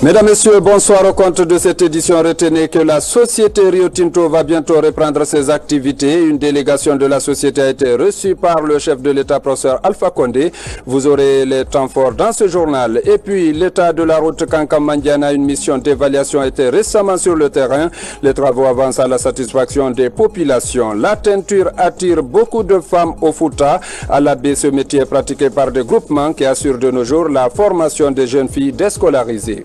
Mesdames, Messieurs, bonsoir. Au compte de cette édition, retenez que la société Rio Tinto va bientôt reprendre ses activités. Une délégation de la société a été reçue par le chef de l'État, professeur Alpha Condé. Vous aurez les temps forts dans ce journal. Et puis, l'état de la route Kankam-Mandiana, une mission d'évaluation a été récemment sur le terrain. Les travaux avancent à la satisfaction des populations. La teinture attire beaucoup de femmes au Fouta. À l'abbé, ce métier est pratiqué par des groupements qui assurent de nos jours la formation des jeunes filles déscolarisées.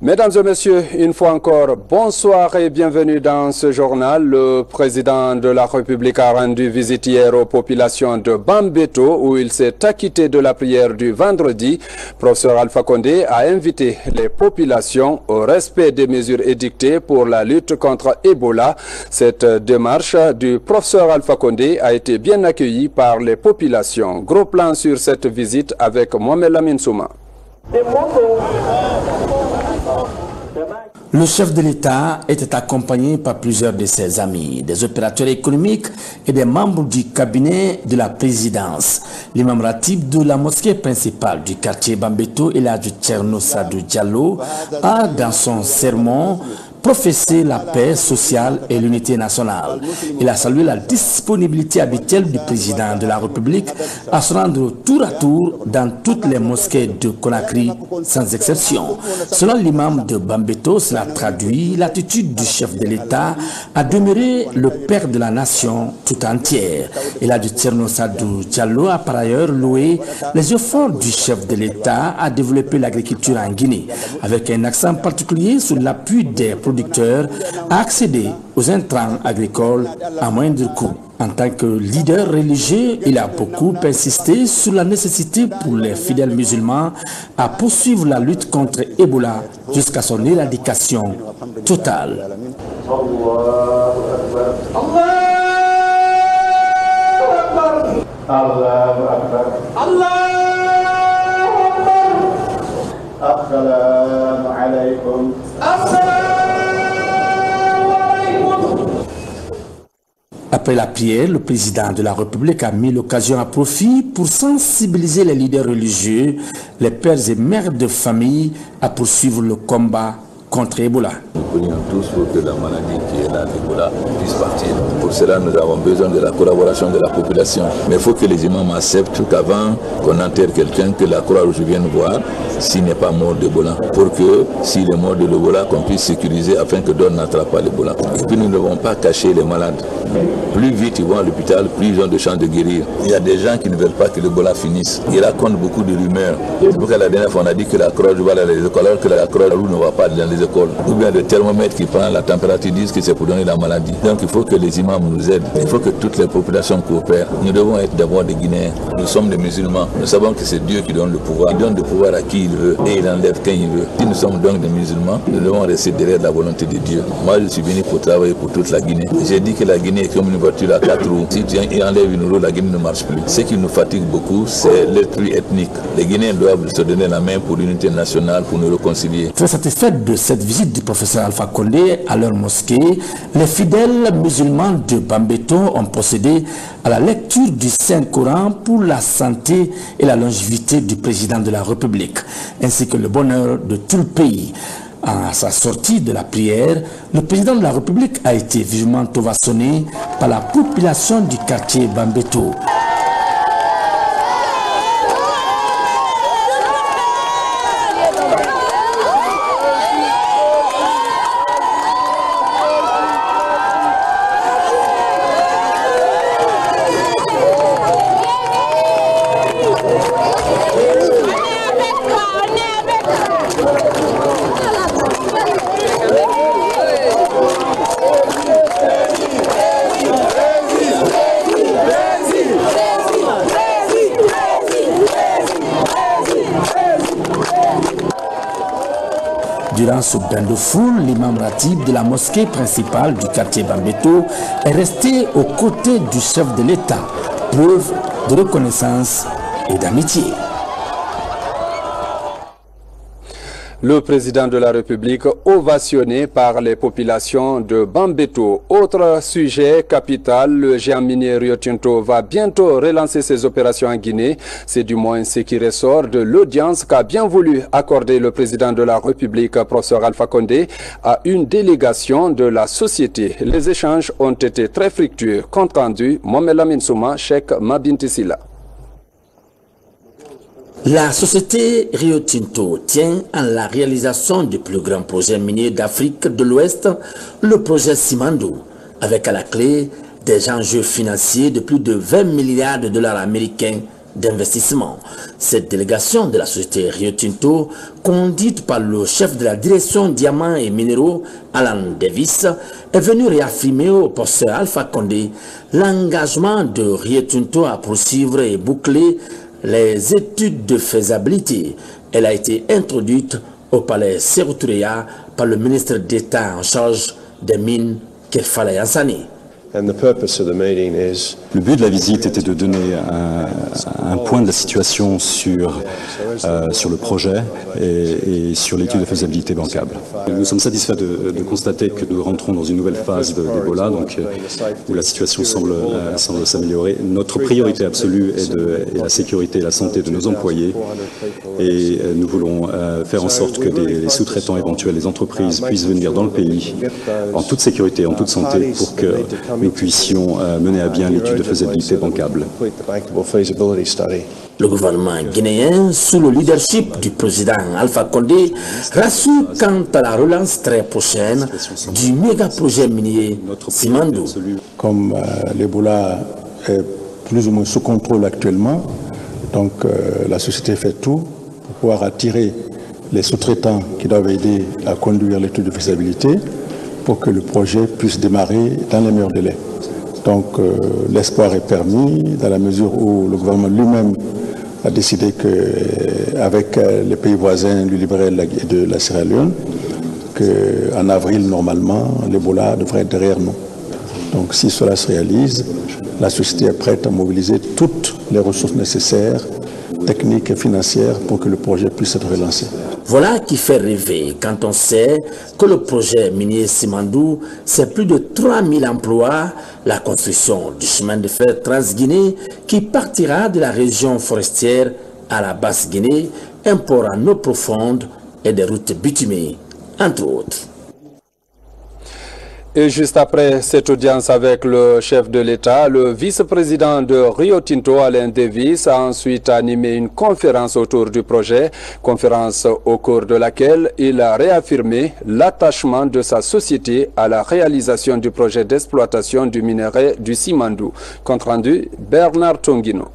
Mesdames et messieurs, une fois encore, bonsoir et bienvenue dans ce journal. Le président de la République a rendu visite hier aux populations de Bambeto où il s'est acquitté de la prière du vendredi. Professeur Alpha Condé a invité les populations au respect des mesures édictées pour la lutte contre Ebola. Cette démarche du professeur Alpha Condé a été bien accueillie par les populations. Gros plan sur cette visite avec Mohamed Lamine Souma. Le chef de l'État était accompagné par plusieurs de ses amis, des opérateurs économiques et des membres du cabinet de la présidence. L'imam ratib de la mosquée principale du quartier Bambeto, Eladji Thierno Sadou Diallo, a dans son sermon professer la paix sociale et l'unité nationale. Il a salué la disponibilité habituelle du président de la République à se rendre tour à tour dans toutes les mosquées de Conakry, sans exception. Selon l'imam de Bambeto, cela traduit l'attitude du chef de l'État à demeurer le père de la nation tout entière. Il a du Thierno Sadou Diallo a par ailleurs loué les efforts du chef de l'État à développer l'agriculture en Guinée, avec un accent particulier sur l'appui des producteurs à accéder aux intrants agricoles à moindre coût. En tant que leader religieux, il a beaucoup insisté sur la nécessité pour les fidèles musulmans à poursuivre la lutte contre Ebola jusqu'à son éradication totale. Après la prière, le président de la République a mis l'occasion à profit pour sensibiliser les leaders religieux, les pères et mères de famille à poursuivre le combat contre Ebola. Nous prions tous pour que la maladie qui est là, l'Ebola, puisse partir. Pour cela, nous avons besoin de la collaboration de la population. Mais il faut que les imams acceptent qu'avant qu'on enterre quelqu'un, que la Croix-Rouge vienne voir s'il n'est pas mort d'Ebola. Pour que, s'il est mort de l'Ebola, qu'on puisse sécuriser afin que d'autres n'attrapent pas l'Ebola. Et puis nous ne devons pas cacher les malades. Plus vite ils vont à l'hôpital, plus ils ont de chances de guérir. Il y a des gens qui ne veulent pas que l'Ebola finisse. Ils racontent beaucoup de rumeurs. C'est pourquoi la dernière fois on a dit que la Croix-Rouge va dans les écoles, alors que la Croix-Rouge ne va pas dans les écoles. Ou bien le thermomètre qui prend la température disent que c'est pour donner la maladie. Donc il faut que les imams nous aident. Il faut que toutes les populations coopèrent. Nous devons être d'abord des Guinéens. Nous sommes des musulmans. Nous savons que c'est Dieu qui donne le pouvoir. Il donne le pouvoir à qui il veut et il enlève quand il veut. Si nous sommes donc des musulmans, nous devons rester derrière la volonté de Dieu. Moi je suis venu pour travailler pour toute la Guinée. J'ai dit que la Guinée est comme une voiture à 4 roues. Si tu enlèves une roue, la Guinée ne marche plus. Ce qui nous fatigue beaucoup, c'est l'esprit ethnique. Les Guinéens doivent se donner la main pour l'unité nationale, pour nous réconcilier. Très satisfait de cette visite du professeur Alpha Condé à leur mosquée, les fidèles musulmans de Bambeto ont procédé à la lecture du Saint-Coran pour la santé et la longévité du président de la République, ainsi que le bonheur de tout le pays. À sa sortie de la prière, le président de la République a été vivement ovationné par la population du quartier Bambeto. Durant ce bain de foule, l'imam ratib de la mosquée principale du quartier Bambeto est resté aux côtés du chef de l'État, preuve de reconnaissance et d'amitié. Le président de la République ovationné par les populations de Bambeto. Autre sujet capital, le géant minier Rio Tinto va bientôt relancer ses opérations en Guinée. C'est du moins ce qui ressort de l'audience qu'a bien voulu accorder le président de la République, professeur Alpha Condé, à une délégation de la société. Les échanges ont été très fructueux. Compte rendu, Mohamed Lamine Souma, Cheikh Mabinti Silla. La société Rio Tinto tient à la réalisation du plus grand projet minier d'Afrique de l'Ouest, le projet Simandou, avec à la clé des enjeux financiers de plus de 20 milliards de dollars américains d'investissement. Cette délégation de la société Rio Tinto, conduite par le chef de la direction diamants et minéraux, Alan Davis, est venue réaffirmer au professeur Alpha Condé l'engagement de Rio Tinto à poursuivre et boucler les études de faisabilité. Elle a été introduite au palais Sékou Touré par le ministre d'État en charge des mines, Kefala Yassani. Le but de la visite était de donner un point de la situation sur le projet et sur l'étude de faisabilité bancable. Nous sommes satisfaits de constater que nous rentrons dans une nouvelle phase d'Ebola, donc où la situation semble s'améliorer. Notre priorité absolue est la sécurité et la santé de nos employés, et nous voulons faire en sorte que les sous-traitants éventuels, les entreprises puissent venir dans le pays en toute sécurité, en toute santé, pour que nous puissions mener à bien l'étude de faisabilité bancable. Le gouvernement guinéen, sous le leadership du président Alpha Condé, rassure quant à la relance très prochaine du méga-projet minier Simandou. Comme l'Ebola est plus ou moins sous contrôle actuellement, donc la société fait tout pour pouvoir attirer les sous-traitants qui doivent aider à conduire l'étude de faisabilité, pour que le projet puisse démarrer dans les meilleurs délais. Donc l'espoir est permis dans la mesure où le gouvernement lui-même a décidé qu'avec les pays voisins du Libéral et de la Sierra Leone, qu'en avril, normalement, l'Ebola devrait être derrière nous. Donc si cela se réalise, la société est prête à mobiliser toutes les ressources nécessaires, techniques et financières, pour que le projet puisse être relancé. Voilà qui fait rêver quand on sait que le projet minier Simandou, c'est plus de 3000 emplois, la construction du chemin de fer Trans-Guinée qui partira de la région forestière à la Basse-Guinée, un port en eau profonde et des routes bitumées, entre autres. Et juste après cette audience avec le chef de l'État, le vice-président de Rio Tinto, Alain Davis, a ensuite animé une conférence autour du projet, conférence au cours de laquelle il a réaffirmé l'attachement de sa société à la réalisation du projet d'exploitation du minerai du Simandou. Compte rendu, Bernard Tonguino.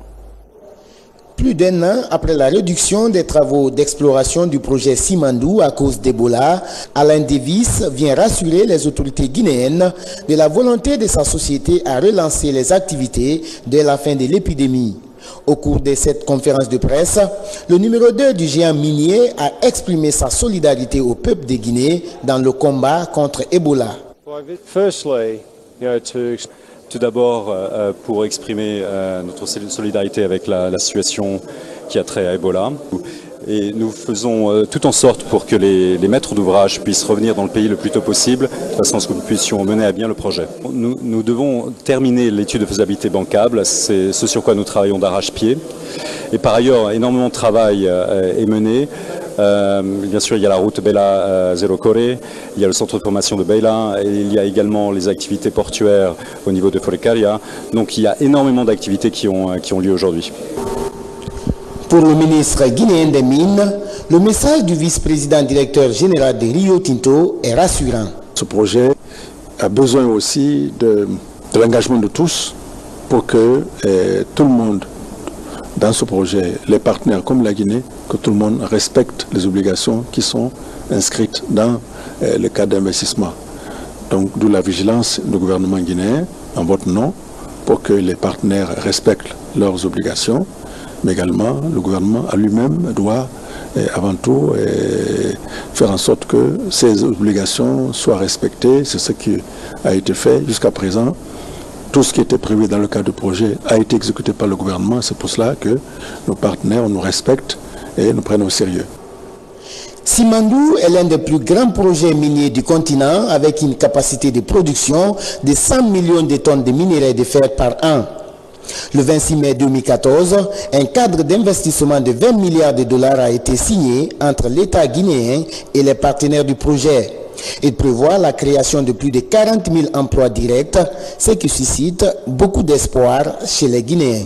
Plus d'un an après la réduction des travaux d'exploration du projet Simandou à cause d'Ebola, Alain Davis vient rassurer les autorités guinéennes de la volonté de sa société à relancer les activités dès la fin de l'épidémie. Au cours de cette conférence de presse, le numéro 2 du géant minier a exprimé sa solidarité au peuple de Guinée dans le combat contre Ebola. Tout d'abord, pour exprimer notre solidarité avec la situation qui a trait à Ebola. Et nous faisons tout en sorte pour que les maîtres d'ouvrage puissent revenir dans le pays le plus tôt possible, de façon à ce que nous puissions mener à bien le projet. Nous devons terminer l'étude de faisabilité bancable, c'est ce sur quoi nous travaillons d'arrache-pied. Et par ailleurs, énormément de travail est mené. Bien sûr, il y a la route Bela-Zero-Corée, il y a le centre de formation de Bela, et il y a également les activités portuaires au niveau de Forecaria. Donc il y a énormément d'activités qui ont lieu aujourd'hui. Pour le ministre guinéen des Mines, le message du vice-président directeur général de Rio Tinto est rassurant. Ce projet a besoin aussi de l'engagement de tous pour que tout le monde dans ce projet, les partenaires comme la Guinée, que tout le monde respecte les obligations qui sont inscrites dans le cadre d'investissement. Donc d'où la vigilance du gouvernement guinéen en votre nom pour que les partenaires respectent leurs obligations, mais également le gouvernement à lui-même doit avant tout faire en sorte que ces obligations soient respectées. C'est ce qui a été fait jusqu'à présent. Tout ce qui était prévu dans le cadre du projet a été exécuté par le gouvernement. C'est pour cela que nos partenaires nous respectent et nous prennent au sérieux. Simandou est l'un des plus grands projets miniers du continent avec une capacité de production de 100 millions de tonnes de minerais de fer par an. Le 26 mai 2014, un cadre d'investissement de 20 milliards de dollars a été signé entre l'État guinéen et les partenaires du projet. Il prévoit la création de plus de 40 000 emplois directs, ce qui suscite beaucoup d'espoir chez les Guinéens.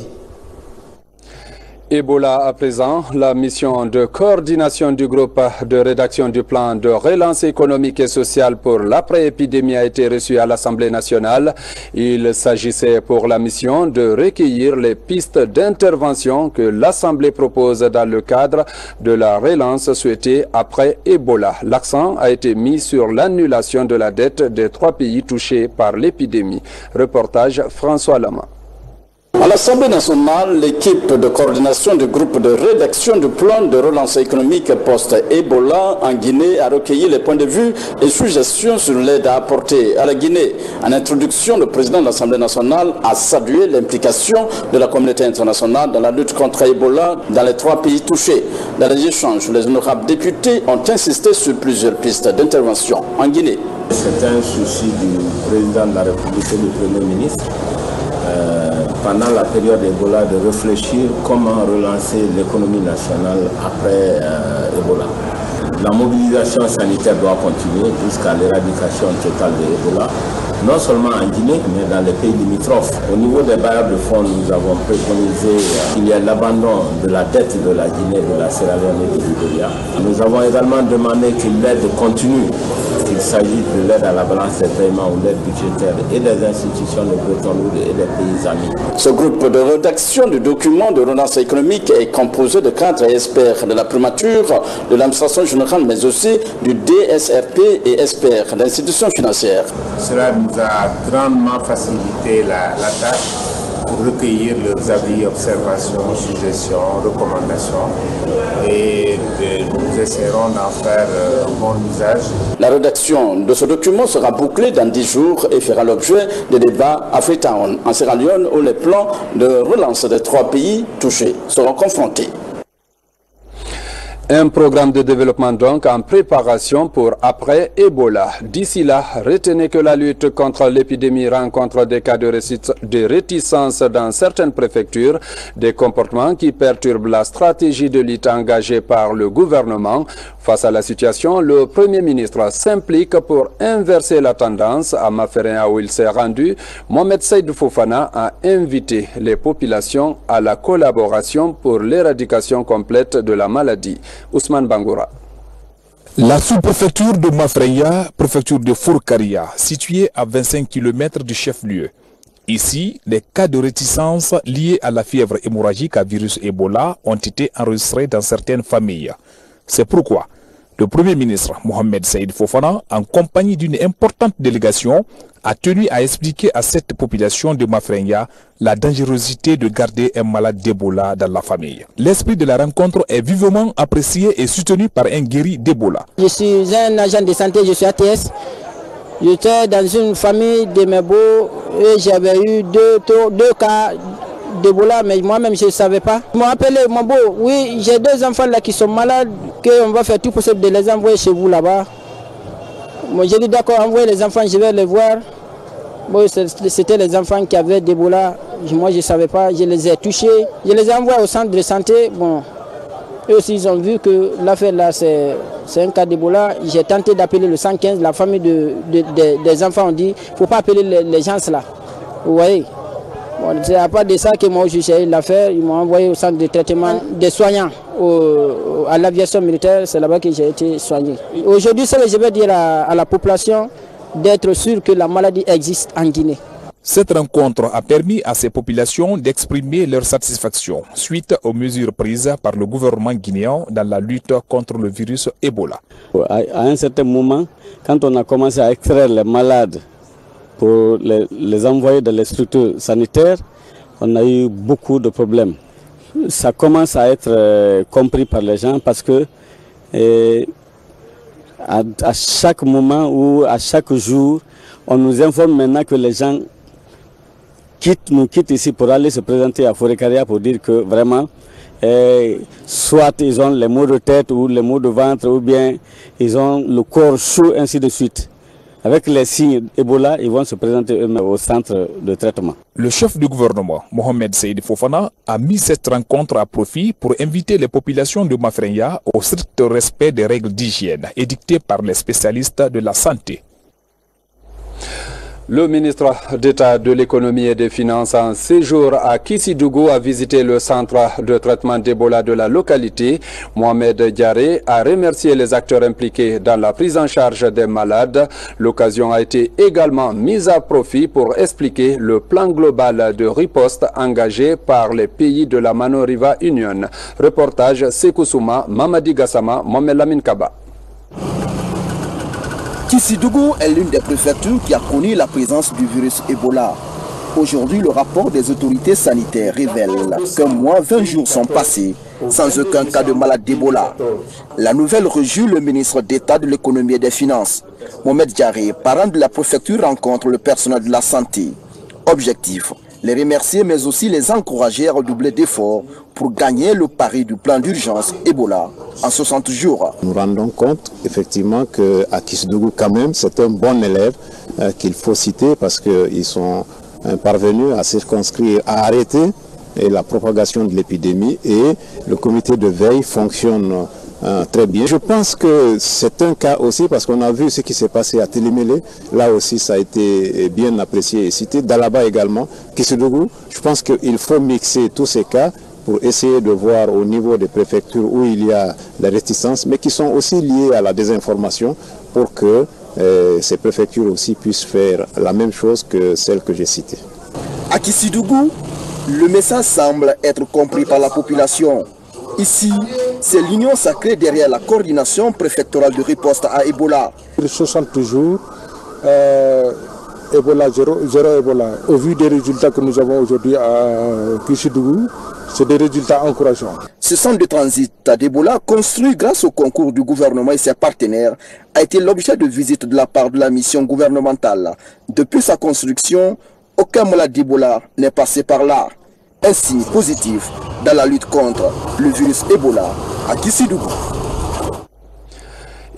Ebola à présent, la mission de coordination du groupe de rédaction du plan de relance économique et sociale pour l'après-épidémie a été reçue à l'Assemblée nationale. Il s'agissait pour la mission de recueillir les pistes d'intervention que l'Assemblée propose dans le cadre de la relance souhaitée après Ebola. L'accent a été mis sur l'annulation de la dette des 3 pays touchés par l'épidémie. Reportage François Lama. À l'Assemblée nationale, l'équipe de coordination du groupe de rédaction du plan de relance économique post-Ebola en Guinée a recueilli les points de vue et suggestions sur l'aide à apporter à la Guinée. En introduction, le président de l'Assemblée nationale a salué l'implication de la communauté internationale dans la lutte contre Ebola dans les 3 pays touchés. Dans les échanges, les honorables députés ont insisté sur plusieurs pistes d'intervention en Guinée. C'est un souci du président de la République et du Premier ministre. Pendant la période Ebola, de réfléchir comment relancer l'économie nationale après Ebola. La mobilisation sanitaire doit continuer jusqu'à l'éradication totale de Ebola, non seulement en Guinée, mais dans les pays limitrophes. Au niveau des bailleurs de fonds, nous avons préconisé qu'il y ait l'abandon de la dette de la Guinée, de la Sierra Leone et du Libéria. Nous avons également demandé que l'aide continue, qu'il s'agisse de l'aide à la balance des paiements ou l'aide budgétaire et des institutions de Bretton Woods et des pays amis. Ce groupe de rédaction du document de relance économique est composé de cadres et experts de la primature, de l'administration générale, mais aussi du DSRP et experts d'institutions financières. Cela nous a grandement facilité la tâche pour recueillir leurs avis, observations, suggestions, recommandations et nous essaierons d'en faire un bon usage. La rédaction de ce document sera bouclée dans 10 jours et fera l'objet de débats à Freetown, en Sierra Leone, où les plans de relance des 3 pays touchés seront confrontés. Un programme de développement donc en préparation pour après Ebola. D'ici là, retenez que la lutte contre l'épidémie rencontre des cas de réticence dans certaines préfectures, des comportements qui perturbent la stratégie de lutte engagée par le gouvernement. Face à la situation, le Premier ministre s'implique pour inverser la tendance. À Maféréa, où il s'est rendu, Mohamed Seydou Fofana a invité les populations à la collaboration pour l'éradication complète de la maladie. Ousmane Bangoura. La sous-préfecture de Mafréya, préfecture de Fourkaria, située à 25 km du chef-lieu. Ici, les cas de réticence liés à la fièvre hémorragique à virus Ebola ont été enregistrés dans certaines familles. C'est pourquoi le Premier ministre Mohamed Seydou Fofana, en compagnie d'une importante délégation, a tenu à expliquer à cette population de Mafréya la dangerosité de garder un malade d'Ebola dans la famille. L'esprit de la rencontre est vivement apprécié et soutenu par un guéri d'Ebola. Je suis un agent de santé, je suis ATS. J'étais dans une famille de Mebo et j'avais eu deux cas d'Ebola, mais moi-même je ne savais pas. Ils m'ont appelé, Mabo, oui, j'ai 2 enfants là qui sont malades, qu'on va faire tout possible de les envoyer chez vous là-bas. Moi j'ai dit d'accord, envoyez les enfants, je vais les voir. Bon, c'était les enfants qui avaient d'Ebola, moi je ne savais pas, je les ai touchés, je les ai envoyés au centre de santé. Bon, eux aussi ils ont vu que l'affaire là c'est un cas d'Ebola. J'ai tenté d'appeler le 115, la famille des enfants ont dit, il ne faut pas appeler les gens là. Vous voyez, bon, c'est à part de ça que moi j'ai essayé l'affaire, ils m'ont envoyé au centre de traitement des soignants, à l'aviation militaire, c'est là-bas que j'ai été soigné. Aujourd'hui, ce que je vais dire à la population, d'être sûr que la maladie existe en Guinée. Cette rencontre a permis à ces populations d'exprimer leur satisfaction suite aux mesures prises par le gouvernement guinéen dans la lutte contre le virus Ebola. À un certain moment, quand on a commencé à extraire les malades pour les envoyer dans les structures sanitaires, on a eu beaucoup de problèmes. Ça commence à être compris par les gens parce que à chaque moment ou à chaque jour, on nous informe maintenant que les gens nous quittent ici pour aller se présenter à Fourkaria pour dire que vraiment soit ils ont les maux de tête ou les maux de ventre ou bien ils ont le corps chaud, ainsi de suite. Avec les signes Ebola, ils vont se présenter eux-mêmes au centre de traitement. Le chef du gouvernement, Mohamed Seyd Fofana, a mis cette rencontre à profit pour inviter les populations de Mafrenya au strict respect des règles d'hygiène édictées par les spécialistes de la santé. Le ministre d'État de l'économie et des finances en séjour à Kissidougou a visité le centre de traitement d'Ebola de la localité. Mohamed Diaré a remercié les acteurs impliqués dans la prise en charge des malades. L'occasion a été également mise à profit pour expliquer le plan global de riposte engagé par les pays de la Manoriva Union. Reportage Sekou Souma, Mamadi Gassama, Mohamed Lamine Kaba. Kissidougou est l'une des préfectures qui a connu la présence du virus Ebola. Aujourd'hui, le rapport des autorités sanitaires révèle qu'un mois, 20 jours sont passés sans aucun cas de malade d'Ebola. La nouvelle réjouit le ministre d'État de l'économie et des finances. Mohamed Diaré, parent de la préfecture, rencontre le personnel de la santé. Objectif, les remercier mais aussi les encourager à redoubler d'efforts pour gagner le pari du plan d'urgence Ebola en 60 jours. Nous rendons compte effectivement qu'à Kissidougou quand même c'est un bon élève qu'il faut citer parce qu'ils sont parvenus à circonscrire, à arrêter la propagation de l'épidémie et le comité de veille fonctionne très bien. Je pense que c'est un cas aussi parce qu'on a vu ce qui s'est passé à Télémélé. Là aussi ça a été bien apprécié et cité. Dalaba également, Kissidougou. Je pense qu'il faut mixer tous ces cas pour essayer de voir au niveau des préfectures où il y a des réticences, mais qui sont aussi liées à la désinformation pour que ces préfectures aussi puissent faire la même chose que celle que j'ai citée. À Kissidougou, le message semble être compris par la population. Ici, c'est l'union sacrée derrière la coordination préfectorale de riposte à Ebola. 60 jours, Ebola, zéro Ebola. Au vu des résultats que nous avons aujourd'hui à Kissidougou, c'est des résultats encourageants. Ce centre de transit d'Ebola, construit grâce au concours du gouvernement et ses partenaires, a été l'objet de visite de la part de la mission gouvernementale. Depuis sa construction, aucun malade d'Ebola n'est passé par là. Un signe positif dans la lutte contre le virus Ebola à Kissidougou.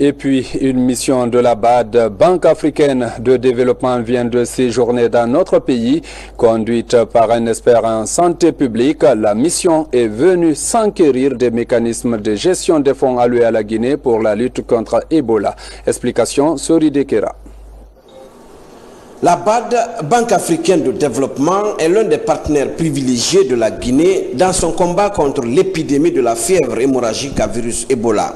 Et puis, une mission de la BAD, Banque africaine de développement, vient de séjourner dans notre pays. Conduite par un expert en santé publique, la mission est venue s'enquérir des mécanismes de gestion des fonds alloués à la Guinée pour la lutte contre Ebola. Explication, Sori Dekera. La BAD, Banque africaine de développement, est l'un des partenaires privilégiés de la Guinée dans son combat contre l'épidémie de la fièvre hémorragique à virus Ebola.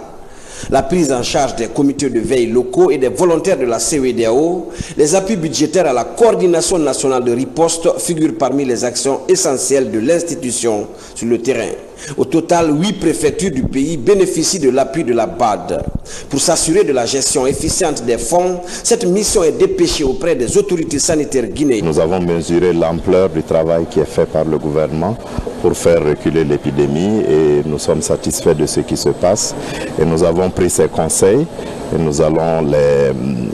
La prise en charge des comités de veille locaux et des volontaires de la CEDEAO, les appuis budgétaires à la coordination nationale de riposte figurent parmi les actions essentielles de l'institution sur le terrain. Au total, 8 préfectures du pays bénéficient de l'appui de la BAD. Pour s'assurer de la gestion efficiente des fonds, cette mission est dépêchée auprès des autorités sanitaires guinéennes. Nous avons mesuré l'ampleur du travail qui est fait par le gouvernement pour faire reculer l'épidémie et nous sommes satisfaits de ce qui se passe. Et nous avons pris ces conseils et nous allons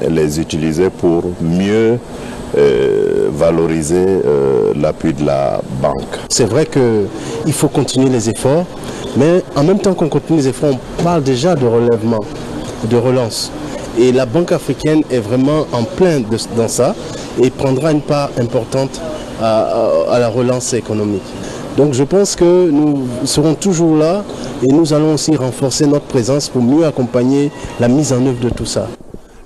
les utiliser pour mieux valoriser l'appui de la banque. C'est vrai qu'il faut continuer les efforts, mais en même temps qu'on continue les efforts, on parle déjà de relèvement, de relance. Et la Banque africaine est vraiment en plein dans ça et prendra une part importante à la relance économique. Donc je pense que nous serons toujours là et nous allons aussi renforcer notre présence pour mieux accompagner la mise en œuvre de tout ça.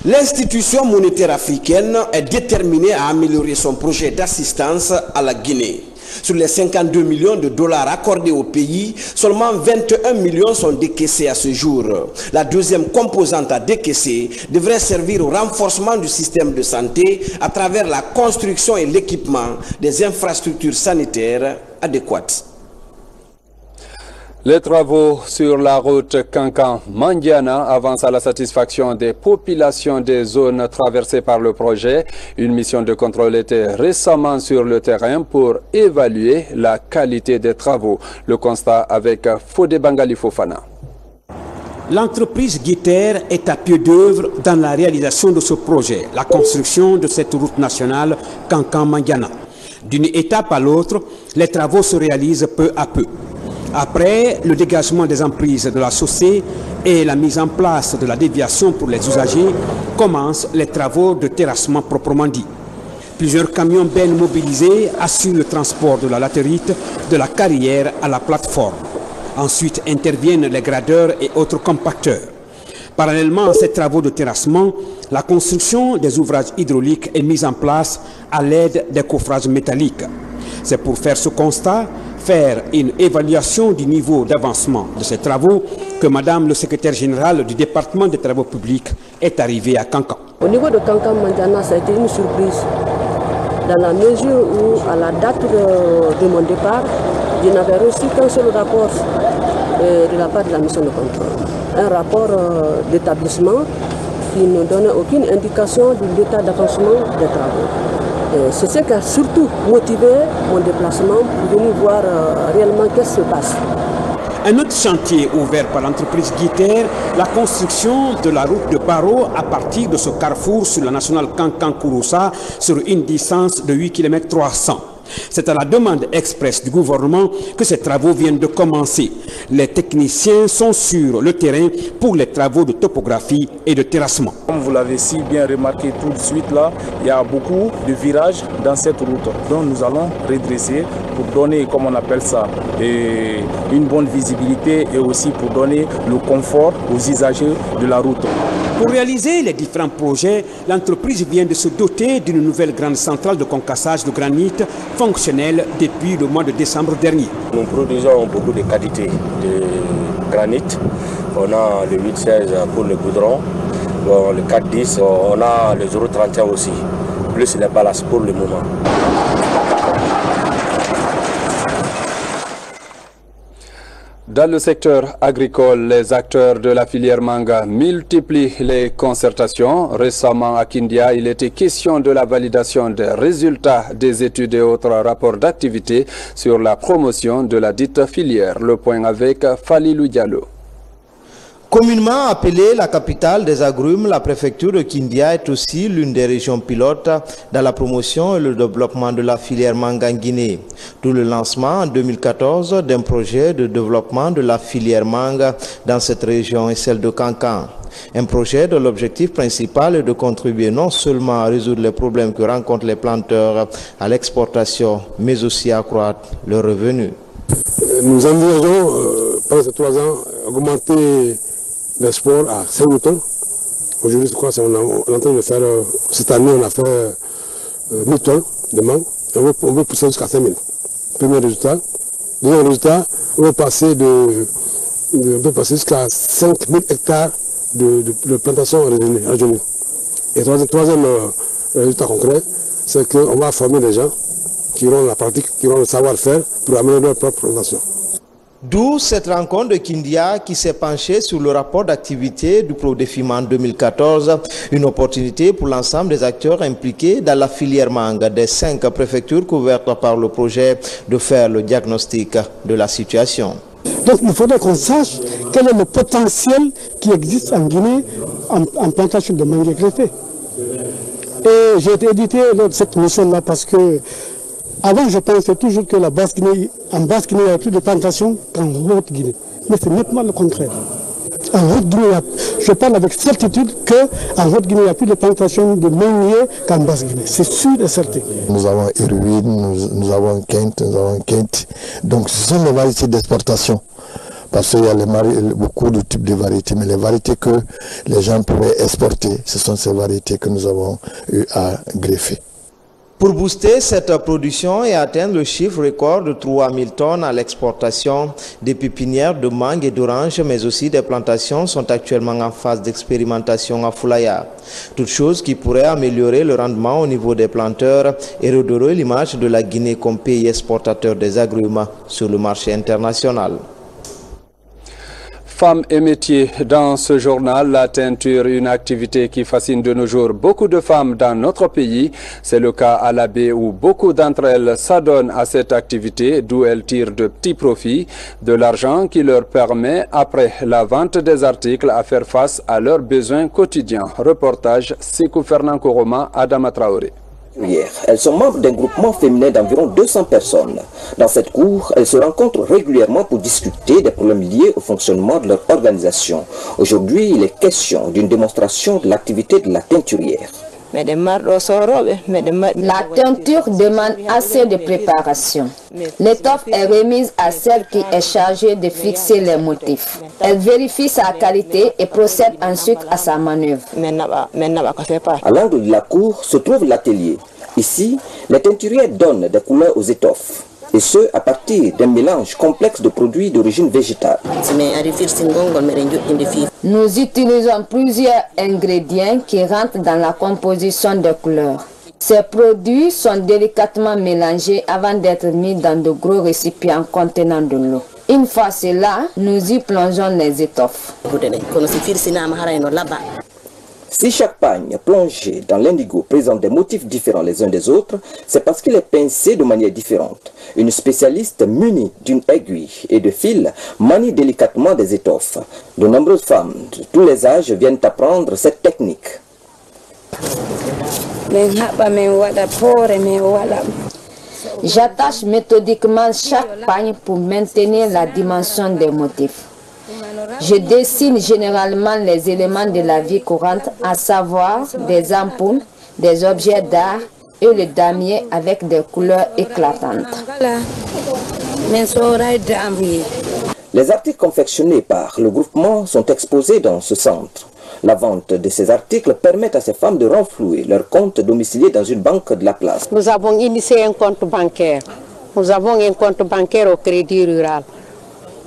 L'institution monétaire africaine est déterminée à améliorer son projet d'assistance à la Guinée. Sur les 52 millions de dollars accordés au pays, seulement 21 millions sont décaissés à ce jour. La deuxième composante à décaisser devrait servir au renforcement du système de santé à travers la construction et l'équipement des infrastructures sanitaires adéquates. Les travaux sur la route Kankan-Mandiana avancent à la satisfaction des populations des zones traversées par le projet. Une mission de contrôle était récemment sur le terrain pour évaluer la qualité des travaux. Le constat avec Fodé Bangali Fofana. L'entreprise Guiter est à pied d'œuvre dans la réalisation de ce projet, la construction de cette route nationale Kankan-Mandiana. D'une étape à l'autre, les travaux se réalisent peu à peu. Après le dégagement des emprises de la chaussée et la mise en place de la déviation pour les usagers, commencent les travaux de terrassement proprement dit. Plusieurs camions bennes mobilisés assurent le transport de la latérite de la carrière à la plateforme. Ensuite interviennent les gradeurs et autres compacteurs. Parallèlement à ces travaux de terrassement, la construction des ouvrages hydrauliques est mise en place à l'aide des coffrages métalliques. C'est pour faire ce constat, faire une évaluation du niveau d'avancement de ces travaux que Madame le secrétaire général du département des travaux publics est arrivée à Kankan. Au niveau de Kankan Mandiana, ça a été une surprise dans la mesure où à la date de mon départ, je n'avais reçu qu'un seul rapport de la part de la mission de contrôle. Un rapport d'établissement qui ne donnait aucune indication de l'état d'avancement des travaux. C'est ce qui a surtout motivé mon déplacement pour venir voir réellement qu'est-ce qui se passe. Un autre chantier ouvert par l'entreprise Guiter, la construction de la route de Baro à partir de ce carrefour sur la nationale Kankan-Kouroussa sur une distance de 8 km 300. C'est à la demande expresse du gouvernement que ces travaux viennent de commencer. Les techniciens sont sur le terrain pour les travaux de topographie et de terrassement. Comme vous l'avez si bien remarqué tout de suite là, il y a beaucoup de virages dans cette route. Donc nous allons redresser pour donner, comme on appelle ça, une bonne visibilité et aussi pour donner le confort aux usagers de la route. Pour réaliser les différents projets, l'entreprise vient de se doter d'une nouvelle grande centrale de concassage de granit fonctionnelle depuis le mois de décembre dernier. Nous produisons beaucoup de qualités de granit. On a le 816 pour le goudron, le 410, on a le 031 aussi, plus les ballasts pour le moment. Dans le secteur agricole, les acteurs de la filière manga multiplient les concertations. Récemment à Kindia, il était question de la validation des résultats des études et autres rapports d'activité sur la promotion de la dite filière. Le point avec Falilou Diallo. Communément appelée la capitale des agrumes, la préfecture de Kindia est aussi l'une des régions pilotes dans la promotion et le développement de la filière manga en Guinée. D'où le lancement en 2014 d'un projet de développement de la filière manga dans cette région et celle de Kankan. Un projet dont l'objectif principal est de contribuer non seulement à résoudre les problèmes que rencontrent les planteurs à l'exportation, mais aussi à accroître leurs revenus. Nous envisageons pendant ces 3 ans augmenter l'export à 5 moutons. Aujourd'hui, je crois qu'on est en train de faire, cette année, on a fait 1000 tonnes de mangue. On veut pousser jusqu'à 5000. Premier résultat. Deuxième résultat, on veut passer jusqu'à 5000 hectares de plantations régionales. Et troisième résultat concret, c'est qu'on va former des gens qui auront la pratique, qui auront le savoir-faire pour améliorer leur propre plantation. D'où cette rencontre de Kindia qui s'est penchée sur le rapport d'activité du ProDéfiman 2014, une opportunité pour l'ensemble des acteurs impliqués dans la filière manga des 5 préfectures couvertes par le projet de faire le diagnostic de la situation. Donc il faudrait qu'on sache quel est le potentiel qui existe en Guinée en plantation de mangue greffée. Et j'ai été édité lors de cette mission-là parce que avant, je pensais toujours que en Basse-Guinée, il y avait plus de plantations qu'en Haute-Guinée. Mais c'est nettement le contraire. En Haute-Guinée, je parle avec certitude qu'en Haute-Guinée, il n'y a plus de plantations de manguiers qu'en Basse-Guinée. C'est sûr et certain. Nous avons Héroïne, nous avons Kent, nous avons Kent. Donc ce sont les variétés d'exportation. Parce qu'il y a beaucoup de types de variétés, mais les variétés que les gens pourraient exporter, ce sont ces variétés que nous avons eu à greffer. Pour booster cette production et atteindre le chiffre record de 3000 tonnes à l'exportation, des pépinières de mangue et d'orange, mais aussi des plantations sont actuellement en phase d'expérimentation à Foulaya. Toute chose qui pourrait améliorer le rendement au niveau des planteurs et redorer l'image de la Guinée comme pays exportateur des agrumes sur le marché international. Femmes et métiers. Dans ce journal, la teinture, une activité qui fascine de nos jours beaucoup de femmes dans notre pays. C'est le cas à la baie où beaucoup d'entre elles s'adonnent à cette activité, d'où elles tirent de petits profits, de l'argent qui leur permet, après la vente des articles, à faire face à leurs besoins quotidiens. Reportage Sekou Fernand Koroma, Adama Traoré. Elles sont membres d'un groupement féminin d'environ 200 personnes. Dans cette cour, elles se rencontrent régulièrement pour discuter des problèmes liés au fonctionnement de leur organisation. Aujourd'hui, il est question d'une démonstration de l'activité de la teinturière. La teinture demande assez de préparation. L'étoffe est remise à celle qui est chargée de fixer les motifs. Elle vérifie sa qualité et procède ensuite à sa manœuvre. À l'angle de la cour se trouve l'atelier. Ici, les teinturiers donnent des couleurs aux étoffes. Et ce, à partir d'un mélange complexe de produits d'origine végétale. Nous utilisons plusieurs ingrédients qui rentrent dans la composition des couleurs. Ces produits sont délicatement mélangés avant d'être mis dans de gros récipients contenant de l'eau. Une fois cela, nous y plongeons les étoffes. Si chaque pagne plongé dans l'indigo présente des motifs différents les uns des autres, c'est parce qu'il est pincé de manière différente. Une spécialiste munie d'une aiguille et de fil manie délicatement des étoffes. De nombreuses femmes de tous les âges viennent apprendre cette technique. J'attache méthodiquement chaque pagne pour maintenir la dimension des motifs. Je dessine généralement les éléments de la vie courante, à savoir des ampoules, des objets d'art et le damier avec des couleurs éclatantes. Les articles confectionnés par le groupement sont exposés dans ce centre. La vente de ces articles permet à ces femmes de renflouer leur compte domicilié dans une banque de la place. Nous avons initié un compte bancaire. Nous avons un compte bancaire au Crédit Rural.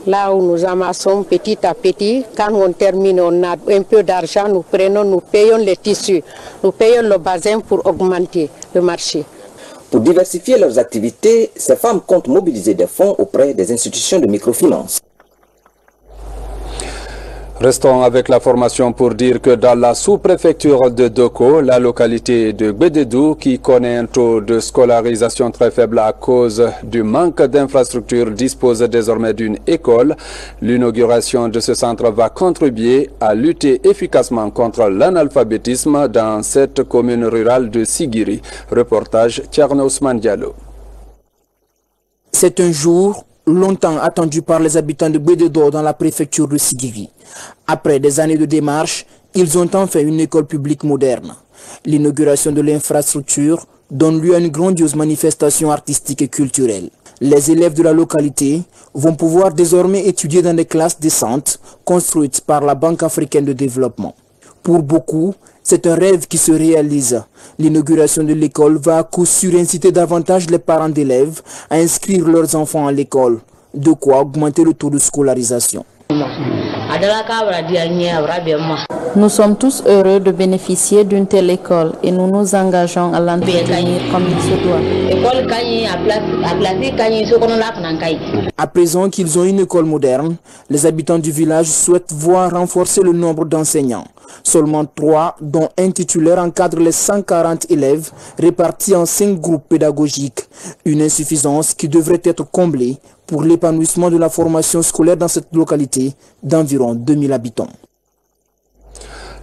Là où nous amassons petit à petit, quand on termine, on a un peu d'argent, nous prenons, nous payons les tissus, nous payons le bazin pour augmenter le marché. Pour diversifier leurs activités, ces femmes comptent mobiliser des fonds auprès des institutions de microfinance. Restons avec la formation pour dire que dans la sous-préfecture de Doko, la localité de Gbededou, qui connaît un taux de scolarisation très faible à cause du manque d'infrastructures, dispose désormais d'une école. L'inauguration de ce centre va contribuer à lutter efficacement contre l'analphabétisme dans cette commune rurale de Sigiri. Reportage Tierno Ousmane Diallo. C'est un jour longtemps attendu par les habitants de Gbededou dans la préfecture de Sigiri. Après des années de démarches, ils ont enfin une école publique moderne. L'inauguration de l'infrastructure donne lieu à une grandiose manifestation artistique et culturelle. Les élèves de la localité vont pouvoir désormais étudier dans des classes décentes construites par la Banque africaine de développement. Pour beaucoup, c'est un rêve qui se réalise. L'inauguration de l'école va à coup sûr inciter davantage les parents d'élèves à inscrire leurs enfants à l'école, de quoi augmenter le taux de scolarisation. Nous sommes tous heureux de bénéficier d'une telle école et nous nous engageons à l'entretenir comme il se doit. À présent qu'ils ont une école moderne, les habitants du village souhaitent voir renforcer le nombre d'enseignants. Seulement 3, dont un titulaire, encadrent les 140 élèves répartis en 5 groupes pédagogiques. Une insuffisance qui devrait être comblée pour l'épanouissement de la formation scolaire dans cette localité d'environ 2000 habitants.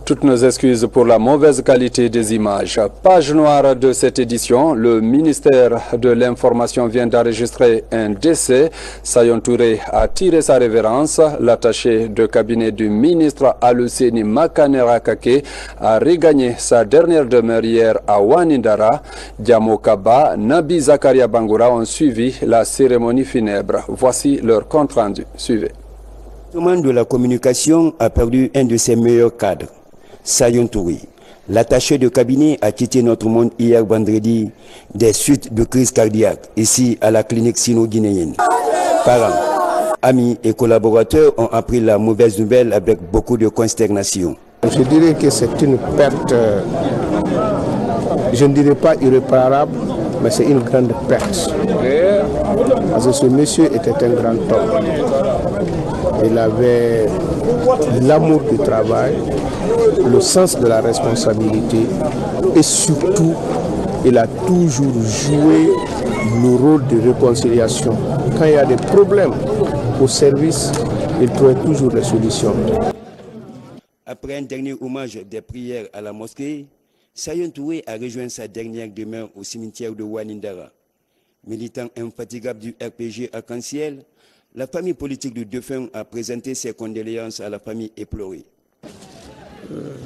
Toutes nos excuses pour la mauvaise qualité des images. Page noire de cette édition, le ministère de l'Information vient d'enregistrer un décès. Sayon Touré a tiré sa révérence. L'attaché de cabinet du ministre Aluseni Makanera Kake a regagné sa dernière demeure hier à Wanindara. Diamo Kaba, Nabi Zakaria Bangoura ont suivi la cérémonie funèbre. Voici leur compte rendu. Suivez. Le monde de la communication a perdu un de ses meilleurs cadres. Sayon Touré, l'attaché de cabinet, a quitté notre monde hier vendredi des suites de crise cardiaque ici à la clinique sino-guinéenne. Parents, amis et collaborateurs ont appris la mauvaise nouvelle avec beaucoup de consternation. Je dirais que c'est une perte, je ne dirais pas irréparable, mais c'est une grande perte. Parce que ce monsieur était un grand homme. Il avait l'amour du travail, le sens de la responsabilité et surtout, il a toujours joué le rôle de réconciliation. Quand il y a des problèmes au service, il trouvait toujours des solutions. Après un dernier hommage des prières à la mosquée, Sayon Touré a rejoint sa dernière demeure au cimetière de Wanindara. Militant infatigable du RPG Arc-en-Ciel, la famille politique du défunt a présenté ses condoléances à la famille éplorée.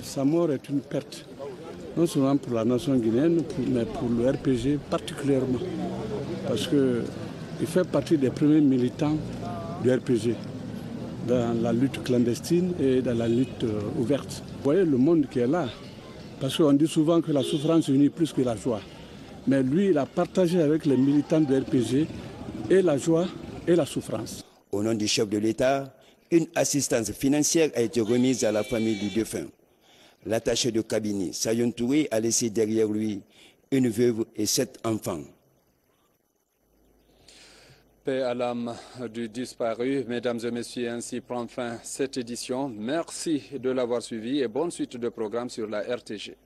Sa mort est une perte, non seulement pour la nation guinéenne, mais pour le RPG particulièrement. Parce qu'il fait partie des premiers militants du RPG dans la lutte clandestine et dans la lutte ouverte. Vous voyez le monde qui est là, parce qu'on dit souvent que la souffrance unit plus que la joie. Mais lui, il a partagé avec les militants du RPG et la joie et la souffrance. Au nom du chef de l'État, une assistance financière a été remise à la famille du défunt. L'attaché de cabinet, Sayon Touré, a laissé derrière lui une veuve et 7 enfants. Paix à l'âme du disparu. Mesdames et messieurs, ainsi prend fin cette édition. Merci de l'avoir suivi et bonne suite de programme sur la RTG.